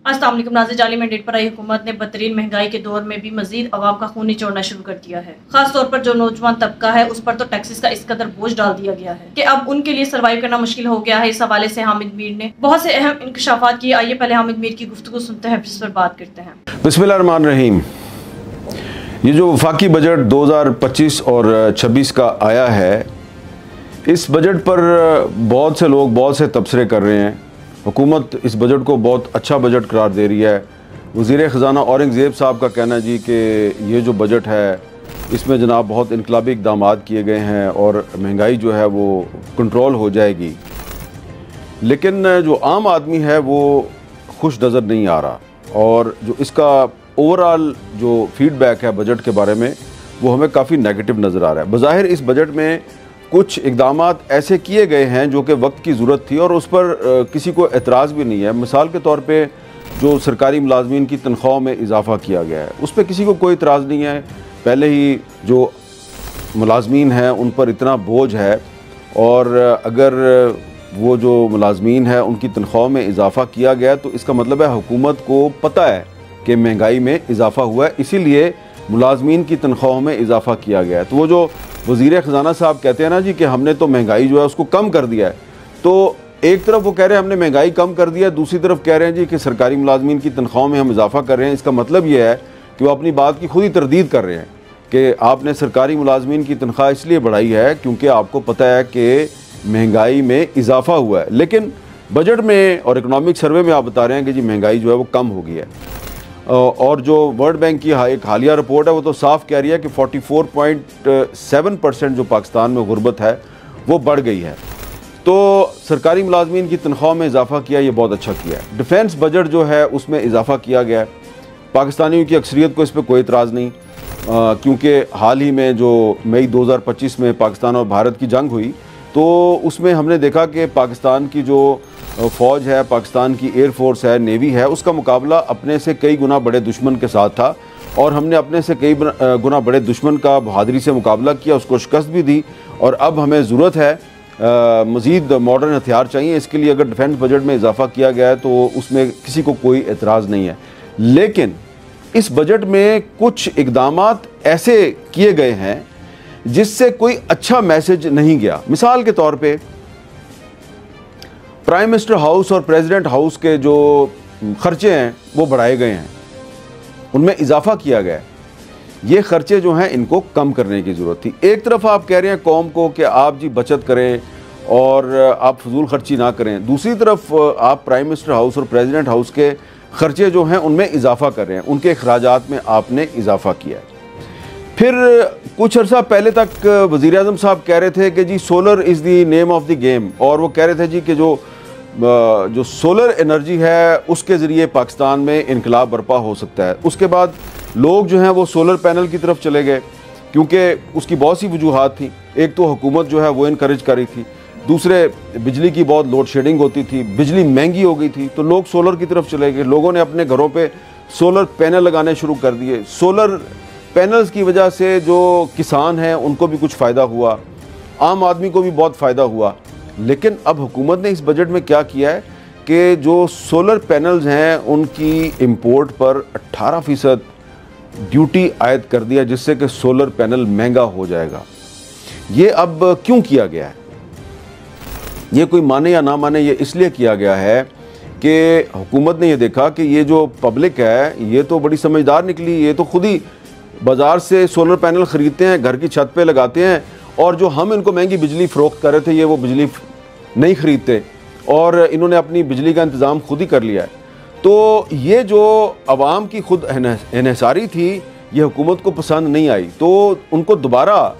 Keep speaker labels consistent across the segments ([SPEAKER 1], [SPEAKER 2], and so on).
[SPEAKER 1] अस्सलाम वालेकुम नाज़रीन, जाली मैंडेट पर आई हुकूमत ने बदतरीन महंगाई के दौर में भी मजीद अवाम का खून निचोड़ना शुरू कर दिया है। खास तौर पर जो नौजवान तबका है उस पर तो टैक्सेस का इस कदर बोझ डाल दिया गया है कि अब उनके लिए सर्वाइव करना मुश्किल हो गया है। इस हवाले से हामिद मीर ने बहुत से अहम इंकशाफात किए। आइए पहले हामिद मीर की गुफ्तगू सुनते हैं, जिस पर बात करते हैं।
[SPEAKER 2] बिस्मिल्लाहिर्रहमानिर्रहीम। ये जो वफाकी बजट 2025 और 26 का आया है, इस बजट पर बहुत से लोग बहुत से तबसरे कर रहे हैं। हुकूमत इस बजट को बहुत अच्छा बजट करार दे रही है। वज़ीर ख़ज़ाना औरंगज़ेब साहब का कहना है जी कि ये जो बजट है इसमें जनाब बहुत इनकलाबी इक़दाम किए गए हैं और महंगाई जो है वो कंट्रोल हो जाएगी। लेकिन जो आम आदमी है वो खुश नज़र नहीं आ रहा और जो इसका ओवरऑल जो फीडबैक है बजट के बारे में वो हमें काफ़ी नेगेटिव नज़र आ रहा है। बज़ाहिर इस बजट में कुछ इक़दाम ऐसे किए गए हैं जो कि वक्त की ज़रूरत थी और उस पर किसी को एतराज़ भी नहीं है। मिसाल के तौर पे जो सरकारी मुलाजमीन की तनख्वाहों में इजाफ़ा किया गया है उस पर किसी को कोई एतराज़ नहीं है। पहले ही जो मुलाजमीन हैं उन पर इतना बोझ है और अगर वो जो मुलाजमीन है उनकी तनख्वाहों में इजाफ़ा किया गया तो इसका मतलब है हुकूमत को पता है कि महंगाई में इजाफ़ा हुआ है, इसीलिए मुलाजमीन की तनख्वाहों में इजाफ़ा किया गया है। तो वो जो वज़ीर ख़ज़ाना साहब कहते हैं ना जी कि हमने तो महंगाई जो है उसको कम कर दिया है, तो एक तरफ वो कह रहे हैं हमने महंगाई कम कर दिया है, दूसरी तरफ कह रहे हैं जी कि सरकारी मुलाजमीन की तनख्वाहों में हम इजाफ़ा कर रहे हैं। इसका मतलब ये है कि वो अपनी बात की खुद ही तरदीद कर रहे हैं कि आपने सरकारी मुलाजमीन की तनख्वाह इसलिए बढ़ाई है क्योंकि आपको पता है कि महंगाई में इजाफ़ा हुआ है। लेकिन बजट में और इकनॉमिक सर्वे में आप बता रहे हैं कि जी महंगाई जो है वो कम हो गई है। और जो वर्ल्ड बैंक की एक हालिया रिपोर्ट है वो तो साफ कह रही है कि 44.7% जो पाकिस्तान में गुर्बत है वो बढ़ गई है। तो सरकारी मुलाजमीन की तनख्वाह में इजाफ़ा किया, ये बहुत अच्छा किया है। डिफेंस बजट जो है उसमें इजाफ़ा किया गया है। पाकिस्तानियों की अक्सरियत को इस पर कोई इतराज़ नहीं, क्योंकि हाल ही में जो मई 2025 में पाकिस्तान और भारत की जंग हुई तो उसमें हमने देखा कि पाकिस्तान की जो फ़ौज है, पाकिस्तान की एयर फोर्स है, नेवी है, उसका मुकाबला अपने से कई गुना बड़े दुश्मन के साथ था और हमने अपने से कई गुना बड़े दुश्मन का बहादुरी से मुकाबला किया, उसको शिकस्त भी दी। और अब हमें ज़रूरत है मज़ीद मॉडर्न हथियार चाहिए। इसके लिए अगर डिफेंस बजट में इजाफ़ा किया गया है तो उसमें किसी को कोई एतराज़ नहीं है। लेकिन इस बजट में कुछ इक़दाम ऐसे किए गए हैं जिससे कोई अच्छा मैसेज नहीं गया। मिसाल के तौर पे प्राइम मिनिस्टर हाउस और प्रेसिडेंट हाउस के जो खर्चे हैं वो बढ़ाए गए हैं, उनमें इजाफा किया गया है। ये खर्चे जो हैं इनको कम करने की ज़रूरत थी। एक तरफ आप कह रहे हैं कौम को कि आप जी बचत करें और आप फजूल खर्ची ना करें, दूसरी तरफ आप प्राइम मिनिस्टर हाउस और प्रेसिडेंट हाउस के खर्चे जो हैं उनमें इजाफा कर रहे हैं, उनके अखराजात में आपने इजाफा किया है। फिर कुछ अर्सा पहले तक वज़ीर आज़म साहब कह रहे थे कि जी solar is the name of the game, और वो कह रहे थे जी कि जो सोलर एनर्जी है उसके ज़रिए पाकिस्तान में इनकलाब बर्पा हो सकता है। उसके बाद लोग जो हैं वो सोलर पैनल की तरफ चले गए क्योंकि उसकी बहुत सी वजूहात थी। एक तो हुकूमत जो है वो इनकरेज कर रही थी, दूसरे बिजली की बहुत लोड शेडिंग होती थी, बिजली महंगी हो गई थी, तो लोग सोलर की तरफ चले गए। लोगों ने अपने घरों पे सोलर पैनल लगाने शुरू कर दिए। सोलर पैनल्स की वजह से जो किसान हैं उनको भी कुछ फ़ायदा हुआ, आम आदमी को भी बहुत फ़ायदा हुआ। लेकिन अब हुकूमत ने इस बजट में क्या किया है कि जो सोलर पैनल्स हैं उनकी इंपोर्ट पर 18% ड्यूटी आयद कर दिया, जिससे कि सोलर पैनल महंगा हो जाएगा। ये अब क्यों किया गया है? ये कोई माने या ना माने, ये इसलिए किया गया है कि हुकूमत ने ये देखा कि ये जो पब्लिक है ये तो बड़ी समझदार निकली, ये तो खुद ही बाज़ार से सोलर पैनल ख़रीदते हैं, घर की छत पे लगाते हैं, और जो हम इनको महंगी बिजली फ़रोख्त कर रहे थे ये वो बिजली नहीं ख़रीदते और इन्होंने अपनी बिजली का इंतज़ाम खुद ही कर लिया है। तो ये जो अवाम की खुद इन्हिसारी थी ये हुकूमत को पसंद नहीं आई, तो उनको दोबारा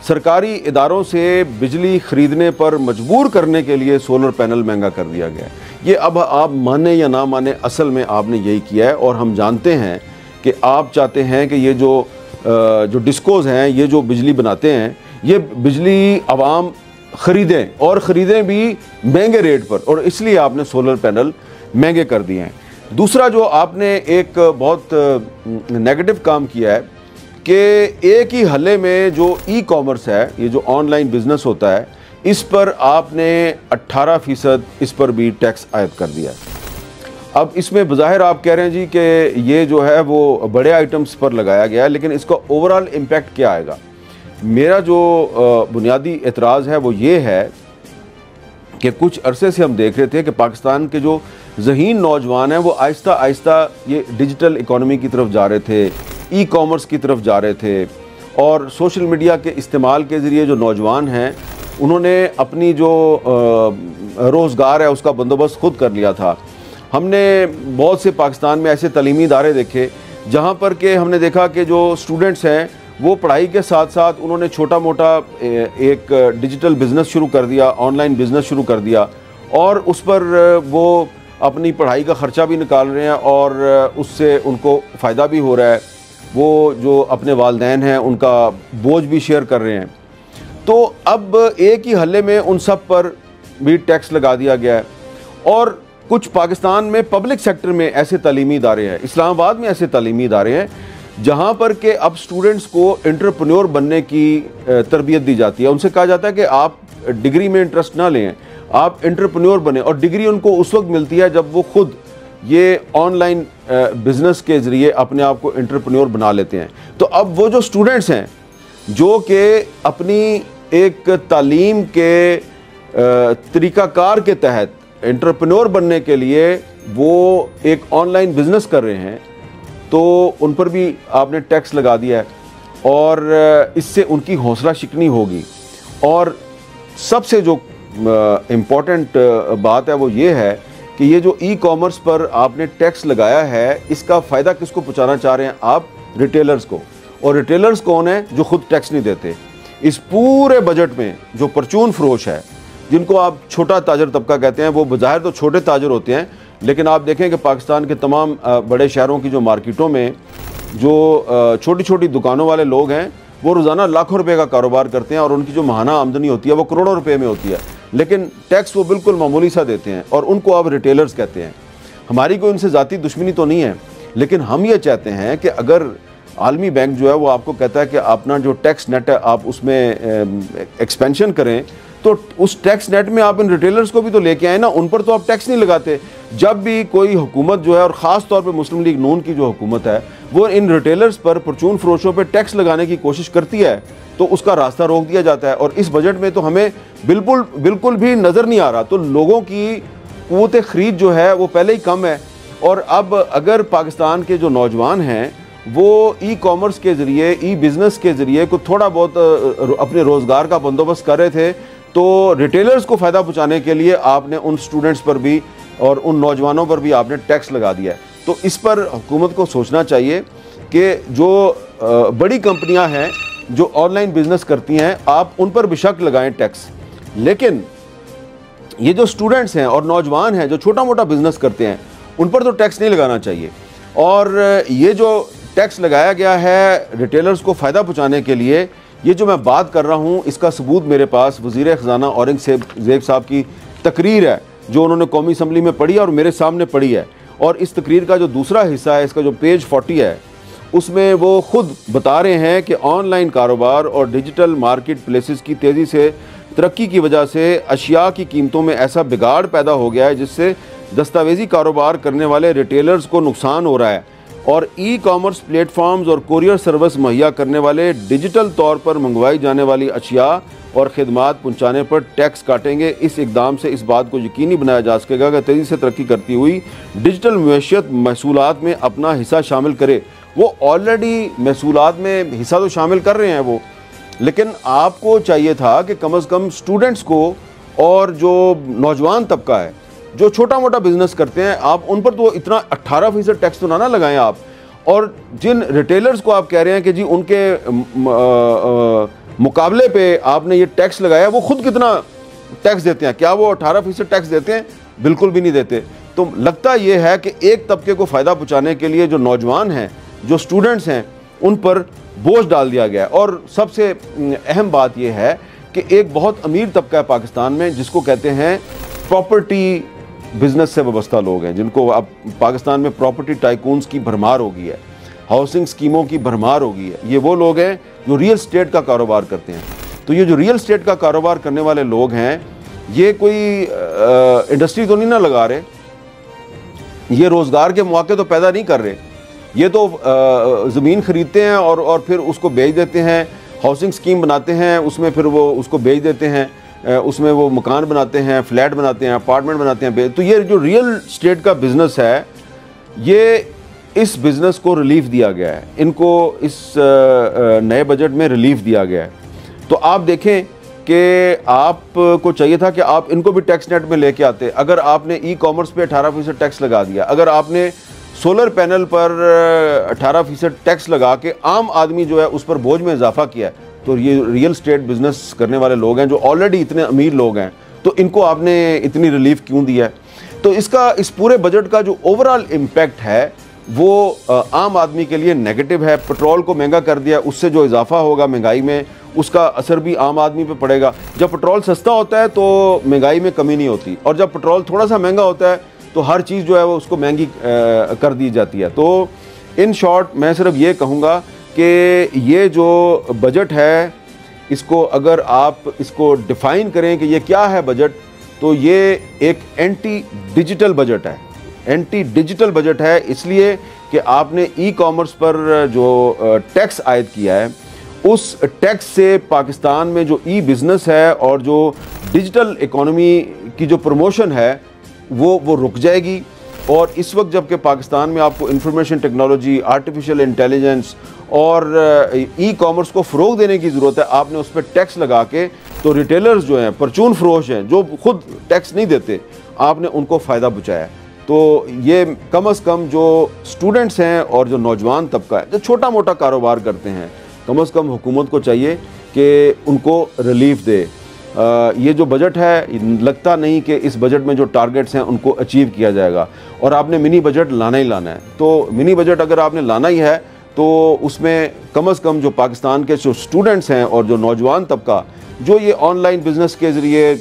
[SPEAKER 2] सरकारी इदारों से बिजली ख़रीदने पर मजबूर करने के लिए सोलर पैनल महंगा कर दिया गया। ये अब आप माने या ना माने, असल में आपने यही किया है। और हम जानते हैं कि आप चाहते हैं कि ये जो डिस्कोज़ हैं, ये जो बिजली बनाते हैं, ये बिजली आवाम ख़रीदें और ख़रीदें भी महंगे रेट पर, और इसलिए आपने सोलर पैनल महंगे कर दिए हैं। दूसरा जो आपने एक बहुत नेगेटिव काम किया है कि एक ही हल्ले में जो ई कॉमर्स है, ये जो ऑनलाइन बिज़नेस होता है, इस पर आपने 18% इस पर भी टैक्स आयद कर दिया है। अब इसमें बज़ाहिर आप कह रहे हैं जी कि ये जो है वो बड़े आइटम्स पर लगाया गया है, लेकिन इसका ओवरऑल इम्पैक्ट क्या आएगा? मेरा जो बुनियादी एतराज़ है वो ये है कि कुछ अरसे से हम देख रहे थे कि पाकिस्तान के जो ज़हीन नौजवान हैं वो आहिस्ता आहिस्ता ये डिजिटल इकॉनमी की तरफ जा रहे थे, ई कॉमर्स की तरफ जा रहे थे, और सोशल मीडिया के इस्तेमाल के ज़रिए जो नौजवान हैं उन्होंने अपनी जो रोज़गार है उसका बंदोबस्त खुद कर लिया था। हमने बहुत से पाकिस्तान में ऐसे तालीमी इदारे देखे जहाँ पर के हमने देखा कि जो स्टूडेंट्स हैं वो पढ़ाई के साथ साथ उन्होंने छोटा मोटा एक डिजिटल बिज़नेस शुरू कर दिया, ऑनलाइन बिज़नेस शुरू कर दिया, और उस पर वो अपनी पढ़ाई का ख़र्चा भी निकाल रहे हैं और उससे उनको फ़ायदा भी हो रहा है। वो जो अपने वालिदैन हैं उनका बोझ भी शेयर कर रहे हैं। तो अब एक ही हल्ले में उन सब पर भी टैक्स लगा दिया गया है। और कुछ पाकिस्तान में पब्लिक सेक्टर में ऐसे तालीमी इदारे हैं, इस्लामाबाद में ऐसे तालीमी इदारे हैं जहाँ पर के अब स्टूडेंट्स को एंटरप्रेन्योर बनने की तरबियत दी जाती है। उनसे कहा जाता है कि आप डिग्री में इंटरेस्ट ना लें, आप एंटरप्रेन्योर बने, और डिग्री उनको उस वक्त मिलती है जब वो खुद ये ऑनलाइन बिज़नेस के ज़रिए अपने आप को एंटरप्रेन्योर बना लेते हैं। तो अब वो जो स्टूडेंट्स हैं जो कि अपनी एक तालीम के तरीक़ाकार के तहत एंटरप्रेन्योर बनने के लिए वो एक ऑनलाइन बिज़नेस कर रहे हैं, तो उन पर भी आपने टैक्स लगा दिया है, और इससे उनकी हौसला शिकनी होगी। और सबसे जो इम्पॉर्टेंट बात है वो ये है कि ये जो ई कॉमर्स पर आपने टैक्स लगाया है इसका फ़ायदा किसको पहुँचाना चाह रहे हैं आप? रिटेलर्स को। और रिटेलर्स कौन है? जो खुद टैक्स नहीं देते। इस पूरे बजट में जो परचून फरोश है, जिनको आप छोटा ताजर तबका कहते हैं, वो बज़ाहिर तो छोटे ताजर होते हैं, लेकिन आप देखें कि पाकिस्तान के तमाम बड़े शहरों की जो मार्केटों में जो छोटी छोटी दुकानों वाले लोग हैं वो रोज़ाना लाखों रुपए का कारोबार करते हैं और उनकी जो माहाना आमदनी होती है वो करोड़ों रुपए में होती है, लेकिन टैक्स वो बिल्कुल मामूली सा देते हैं और उनको आप रिटेलर्स कहते हैं। हमारी कोई उनसे ज़ाती दुश्मनी तो नहीं है, लेकिन हम ये चाहते हैं कि अगर आलमी बैंक जो है वो आपको कहता है कि अपना जो टैक्स नेट है आप उसमें एक्सपेंशन करें, तो उस टैक्स नेट में आप इन रिटेलर्स को भी तो लेके आए ना, उन पर तो आप टैक्स नहीं लगाते। जब भी कोई हुकूमत जो है, और ख़ास तौर पे मुस्लिम लीग नून की जो हुकूमत है, वो इन रिटेलर्स पर, परचून फरोशों पर टैक्स लगाने की कोशिश करती है, तो उसका रास्ता रोक दिया जाता है। और इस बजट में तो हमें बिल्कुल भी नज़र नहीं आ रहा। तो लोगों की क़ुव्वत ख़रीद जो है वो पहले ही कम है, और अब अगर पाकिस्तान के जो नौजवान हैं वो ई कॉमर्स के ज़रिए, ई बिज़नेस के ज़रिए को थोड़ा बहुत अपने रोज़गार का बंदोबस्त कर रहे थे, तो रिटेलर्स को फ़ायदा पहुँचाने के लिए आपने उन स्टूडेंट्स पर भी और उन नौजवानों पर भी आपने टैक्स लगा दिया है। तो इस पर हुकूमत को सोचना चाहिए कि जो बड़ी कंपनियां हैं जो ऑनलाइन बिज़नेस करती हैं, आप उन पर बेशक लगाएं टैक्स, लेकिन ये जो स्टूडेंट्स हैं और नौजवान हैं जो छोटा मोटा बिज़नेस करते हैं उन पर तो टैक्स नहीं लगाना चाहिए। और ये जो टैक्स लगाया गया है रिटेलर्स को फ़ायदा पहुँचाने के लिए, ये जो मैं बात कर रहा हूँ इसका सबूत मेरे पास वज़ीर ख़ज़ाना औरंगज़ेब साहब की तकरीर है जो उन्होंने कौमी असम्बली में पढ़ी और मेरे सामने पढ़ी है। और इस तकरीर का जो दूसरा हिस्सा है, इसका जो पेज 40 है, उसमें वो ख़ुद बता रहे हैं कि ऑनलाइन कारोबार और डिजिटल मार्केट प्लेसेस की तेज़ी से तरक्की की वजह से अशिया की कीमतों में ऐसा बिगाड़ पैदा हो गया है जिससे दस्तावेज़ी कारोबार करने वाले रिटेलर्स को नुकसान हो रहा है, और ई कॉमर्स प्लेटफॉर्म्स और कुरियर सर्विस मुहैया करने वाले डिजिटल तौर पर मंगवाई जाने वाली अशिया और ख़िदमात पहुँचाने पर टैक्स काटेंगे। इस इकदाम से इस बात को यकीनी बनाया जा सकेगा कि तेज़ी से तरक्की करती हुई डिजिटल मैशियत महसूलात में अपना हिस्सा शामिल करे। वो ऑलरेडी महसूलात में हिस्सा तो शामिल कर रहे हैं वो, लेकिन आपको चाहिए था कि कम अज़ कम स्टूडेंट्स को और जो नौजवान तबका है जो छोटा मोटा बिज़नेस करते हैं, आप उन पर तो इतना 18% टैक्स तो ना लगाएं आप। और जिन रिटेलर्स को आप कह रहे हैं कि जी उनके मुकाबले पे आपने ये टैक्स लगाया, वो खुद कितना टैक्स देते हैं? क्या वो 18% टैक्स देते हैं? बिल्कुल भी नहीं देते। तो लगता ये है कि एक तबके को फ़ायदा पहुँचाने के लिए जो नौजवान हैं, जो स्टूडेंट्स हैं, उन पर बोझ डाल दिया गया। और सबसे अहम बात यह है कि एक बहुत अमीर तबका है पाकिस्तान में जिसको कहते हैं प्रॉपर्टी बिज़नेस से वाबस्ता लोग हैं, जिनको अब पाकिस्तान में प्रॉपर्टी टाइकून्स की भरमार हो गई है, हाउसिंग स्कीमों की भरमार हो गई है। ये वो लोग हैं जो रियल स्टेट का कारोबार करते हैं। तो ये जो रियल स्टेट का कारोबार करने वाले लोग हैं, ये कोई इंडस्ट्री तो नहीं ना लगा रहे, ये रोज़गार के मौके तो पैदा नहीं कर रहे, ये तो ज़मीन ख़रीदते हैं और फिर उसको बेच देते हैं, हाउसिंग स्कीम बनाते हैं, उसमें फिर वो उसको बेच देते हैं, उसमें वो मकान बनाते हैं, फ्लैट बनाते हैं, अपार्टमेंट बनाते हैं। तो ये जो रियल स्टेट का बिज़नेस है, ये इस बिज़नेस को रिलीफ दिया गया है, इनको इस नए बजट में रिलीफ दिया गया है। तो आप देखें कि आपको चाहिए था कि आप इनको भी टैक्स नेट में लेके आते। अगर आपने ई कॉमर्स पे 18% टैक्स लगा दिया, अगर आपने सोलर पैनल पर 18% टैक्स लगा के आम आदमी जो है उस पर बोझ में इजाफा किया है, तो ये रियल स्टेट बिजनेस करने वाले लोग हैं जो ऑलरेडी इतने अमीर लोग हैं, तो इनको आपने इतनी रिलीफ क्यों दिया है? तो इसका इस पूरे बजट का जो ओवरऑल इम्पैक्ट है वो आम आदमी के लिए नेगेटिव है। पेट्रोल को महंगा कर दिया, उससे जो इजाफा होगा महंगाई में, उसका असर भी आम आदमी पे पड़ेगा। जब पेट्रोल सस्ता होता है तो महंगाई में कमी नहीं होती, और जब पेट्रोल थोड़ा सा महंगा होता है तो हर चीज़ जो है वो उसको महंगी कर दी जाती है। तो इन शॉर्ट मैं सिर्फ ये कहूँगा कि ये जो बजट है, इसको अगर आप इसको डिफ़ाइन करें कि ये क्या है बजट, तो ये एक एंटी डिजिटल बजट है। एंटी डिजिटल बजट है इसलिए कि आपने ई कॉमर्स पर जो टैक्स आयद किया है, उस टैक्स से पाकिस्तान में जो ई बिज़नेस है और जो डिजिटल इकोनॉमी की जो प्रमोशन है वो रुक जाएगी। और इस वक्त जबकि पाकिस्तान में आपको इंफॉर्मेशन टेक्नोलॉजी, आर्टिफिशियल इंटेलिजेंस और ई कॉमर्स को फ़रोग देने की ज़रूरत है, आपने उस पर टैक्स लगा के तो रिटेलर्स जो हैं, परचून फरोश हैं, जो खुद टैक्स नहीं देते, आपने उनको फ़ायदा पहुँचाया। तो ये कम से कम जो स्टूडेंट्स हैं और जो नौजवान तबका है जो छोटा मोटा कारोबार करते हैं, कम से कम हुकूमत को चाहिए कि उनको रिलीफ दे। ये जो बजट है, लगता नहीं कि इस बजट में जो टारगेट्स हैं उनको अचीव किया जाएगा, और आपने मिनी बजट लाना ही लाना है। तो मिनी बजट अगर आपने लाना ही है तो उसमें कम से कम जो पाकिस्तान के जो स्टूडेंट्स हैं और जो नौजवान तबका जो ये ऑनलाइन बिज़नेस के ज़रिए,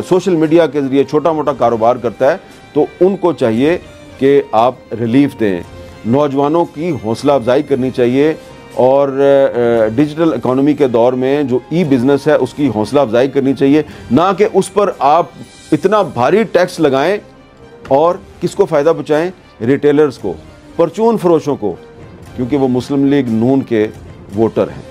[SPEAKER 2] सोशल मीडिया के ज़रिए छोटा मोटा कारोबार करता है, तो उनको चाहिए कि आप रिलीफ दें। नौजवानों की हौसला अफजाई करनी चाहिए, और डिजिटल इकोनॉमी के दौर में जो ई बिज़नेस है उसकी हौसला अफजाई करनी चाहिए, ना कि उस पर आप इतना भारी टैक्स लगाएं और किसको फ़ायदा पहुँचाएं? रिटेलर्स को, परचून फरोशों को, क्योंकि वो मुस्लिम लीग नून के वोटर हैं।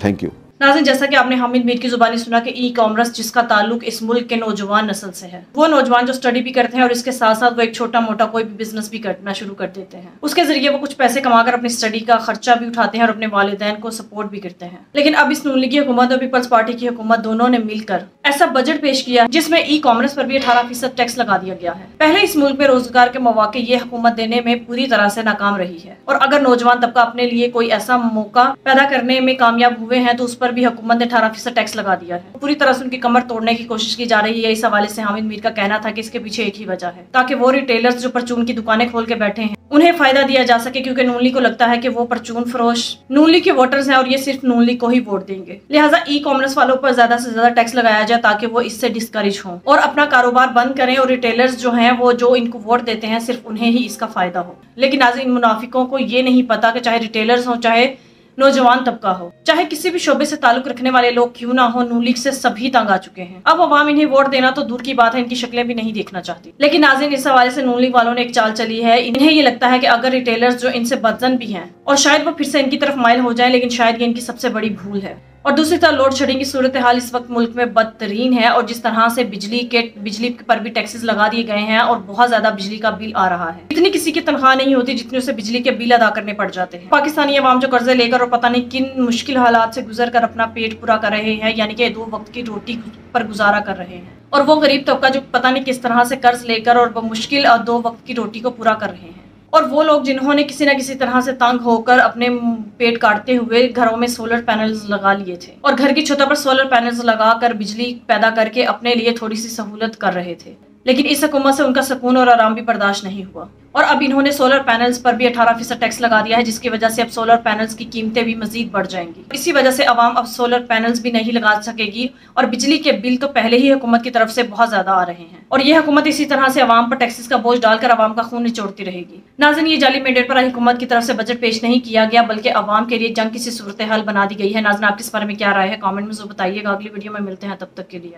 [SPEAKER 2] Thank you.
[SPEAKER 1] नाज़रीन, जैसा कि आपने हामिद मीर की जुबानी सुना कि ई कॉमर्स जिसका ताल्लुक इस मुल्क के नौजवान नस्ल से है, वो नौजवान जो स्टडी भी करते हैं और इसके साथ साथ वो एक छोटा मोटा कोई भी बिजनेस भी करना शुरू कर देते हैं, उसके जरिए वो कुछ पैसे कमाकर अपनी स्टडी का खर्चा भी उठाते हैं और अपने वालिदैन को सपोर्ट भी करते हैं। लेकिन अब इस नून लीगी हुकूमत और पीपल्स पार्टी की हुकूमत दोनों ने मिलकर ऐसा बजट पेश किया जिसमें ई कॉमर्स पर भी 18% टैक्स लगा दिया गया है। पहले इस मुल्क में रोजगार के मौके ये हुकूमत देने में पूरी तरह से नाकाम रही है, और अगर नौजवान तबका अपने लिए कोई ऐसा मौका पैदा करने में कामयाब हुए हैं तो उस पर भी हुकूमत ने 18% टैक्स लगा दिया है। पूरी तरह से उनकी कमर तोड़ने की कोशिश की जा रही है। इस हवाले से हामिद मीर का कहना था कि इसके पीछे एक ही वजह है, ताकि वो रिटेलर्स जो परचून की दुकानें खोल के बैठे हैं उन्हें फायदा दिया जा सके, क्योंकि नून लीग को लगता है कि वो परचून फरोश नून लीग के वोटर्स हैं और ये सिर्फ नून लीग को ही वोट देंगे। लिहाजा ई कॉमर्स वालों पर ज्यादा से ज्यादा टैक्स लगाया जाए ताकि वो इससे डिस्करेज हों और अपना कारोबार बंद करें, और रिटेलर्स जो हैं वो जो इनको वोट देते हैं सिर्फ उन्हें ही इसका फायदा हो। लेकिन आज इन मुनाफिकों को ये नहीं पता कि चाहे रिटेलर्स हो, चाहे नौजवान तबका हो, चाहे किसी भी शोबे से ताल्लुक रखने वाले लोग क्यों ना हो, नून लीग से सभी तंग आ चुके हैं। अब अवाम इन्हें वोट देना तो दूर की बात है, इनकी शक्लें भी नहीं देखना चाहती। लेकिन नाज़रीन, इस हवाले से नून लीग वालों ने एक चाल चली है। इन्हें ये लगता है कि अगर रिटेलर्स जो इनसे बदजन भी हैं और शायद वो फिर से इनकी तरफ माइल हो जाए, लेकिन शायद ये इनकी सबसे बड़ी भूल है। और दूसरी तरफ लोड शेडिंग की सूरत हाल इस वक्त मुल्क में बदतरीन है, और जिस तरह से बिजली पर भी टैक्सेस लगा दिए गए हैं और बहुत ज्यादा बिजली का बिल आ रहा है। इतनी किसी की तनख्वाह नहीं होती जितनी उसे बिजली के बिल अदा करने पड़ जाते हैं। पाकिस्तानी अवाम जो कर्जे लेकर और पता नहीं किन मुश्किल हालात से गुजर कर अपना पेट पूरा कर रहे हैं, यानी कि 2 वक्त की रोटी पर गुजारा कर रहे हैं, और वो गरीब तबका जो पता नहीं किस तरह से कर्ज लेकर और मुश्किल 2 वक्त की रोटी को पूरा कर रहे हैं, और वो लोग जिन्होंने किसी न किसी तरह से तंग होकर अपने पेट काटते हुए घरों में सोलर पैनल्स लगा लिए थे और घर की छतों पर सोलर पैनल्स लगाकर बिजली पैदा करके अपने लिए थोड़ी सी सहूलत कर रहे थे। लेकिन इस हुकूमत से उनका सुकून और आराम भी बर्दाश्त नहीं हुआ, और अब इन्होंने सोलर पैनल्स पर भी 18% टैक्स लगा दिया है, जिसकी वजह से अब सोलर पैनल्स की कीमतें भी मजीद बढ़ जाएंगी। इसी वजह से अवाम अब सोलर पैनल्स भी नहीं लगा सकेगी, और बिजली के बिल तो पहले ही हुकूमत की तरफ से बहुत ज्यादा आ रहे हैं, और यह हुकूमत इसी तरह से अवाम पर टैक्सेस का बोझ डालकर अवाम का खून निचोड़ती रहेगी। नाज़रीन, ये जाली मैंडेट पर हुकूमत की तरफ से बजट पेश नहीं किया गया, बल्कि अवाम के लिए जंग की सी सूरत हाल बना दी गई है। नाज़रीन, आपकी इस बारे में क्या राय है? कॉमेंट में जरूर बताइएगा। अगली वीडियो में मिलते हैं, तब तक के लिए।